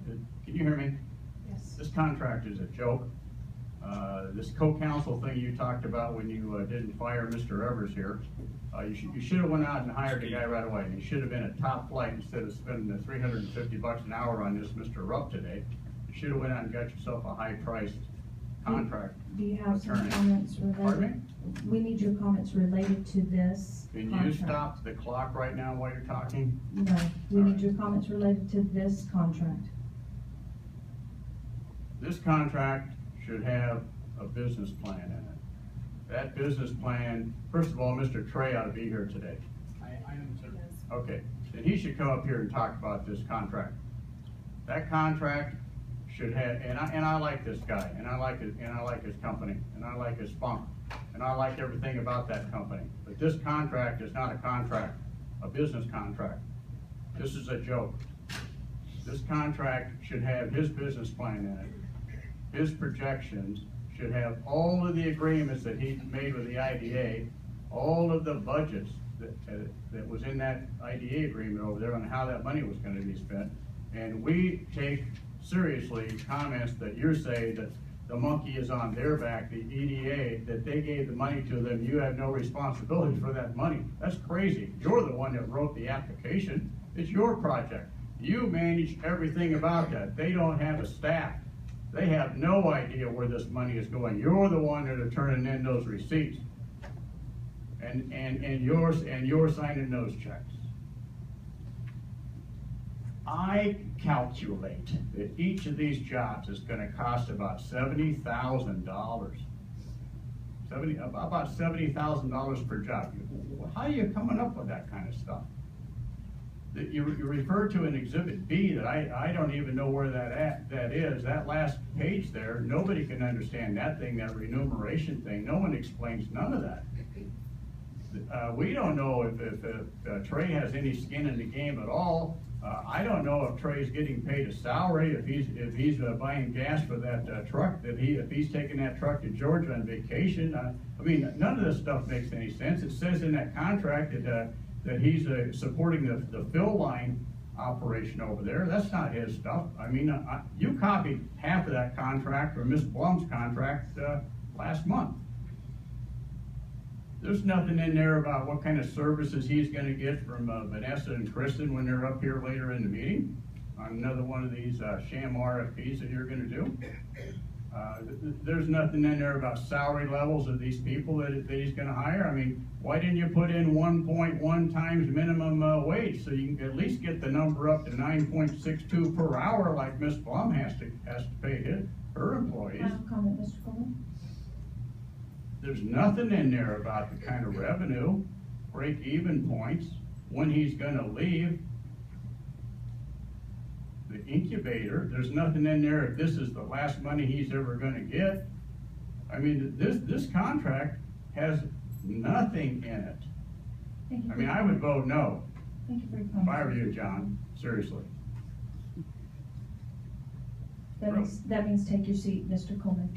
Can you hear me? Yes. This contract is a joke. This co-counsel thing you talked about when you didn't fire Mr. Evers here, you should have went out and hired a guy right away. And he should have been a top flight instead of spending the $350 an hour on this Mr. Rupp today. You should have went out and got yourself a high-priced contract. Do you have some attorney. comments Pardon related? me? We need your comments related to this Can contract. you stop the clock right now while you're talking? No, we All need right. your comments related to this contract. This contract should have a business plan in it. That business plan, first of all, Mr. Trey ought to be here today. I am, sir. Okay, then he should come up here and talk about this contract. That contract should have, and I like this guy, and I like his company, and I like his spunk, and I like everything about that company. But this contract is not a contract, a business contract. This is a joke. This contract should have his business plan in it, his projections, should have all of the agreements that he made with the IDA, all of the budgets that was in that IDA agreement over there on how that money was going to be spent. And we take seriously comments that you're saying that the monkey is on their back, the EDA, that they gave the money to them, you have no responsibility for that money. That's crazy. You're the one that wrote the application. It's your project. You manage everything about that. They don't have a staff. They have no idea where this money is going. You're the one that are turning in those receipts. And you're signing those checks. I calculate that each of these jobs is going to cost about $70,000. About $70,000 per job. How are you coming up with that kind of stuff? You refer to an Exhibit B that I don't even know where that is. That last page there, nobody can understand that thing, that remuneration thing. No one explains none of that. We don't know if Trey has any skin in the game at all. I don't know if Trey's getting paid a salary, if he's buying gas for that truck, if he's taking that truck to Georgia on vacation. I mean, none of this stuff makes any sense. It says in that contract that he's supporting the fill line operation over there. That's not his stuff. I mean, you copied half of that contract from Ms. Blum's contract last month. There's nothing in there about what kind of services he's going to get from Vanessa and Kristen when they're up here later in the meeting on another one of these sham RFPs that you're going to do. There's nothing in there about salary levels of these people that he's going to hire. I mean, why didn't you put in 1.1 times minimum wage so you can at least get the number up to 9.62 per hour like Ms. Blum has to pay her employees? Final comment, Mr. Coleman. There's nothing in there about the kind of revenue, break-even points, when he's going to leave the incubator. There's nothing in there if this is the last money he's ever going to get. I mean, this contract has nothing in it. Thank you. I mean, I would vote no. Thank you for your If comment. I were you, John, seriously. That means take your seat, Mr. Coleman.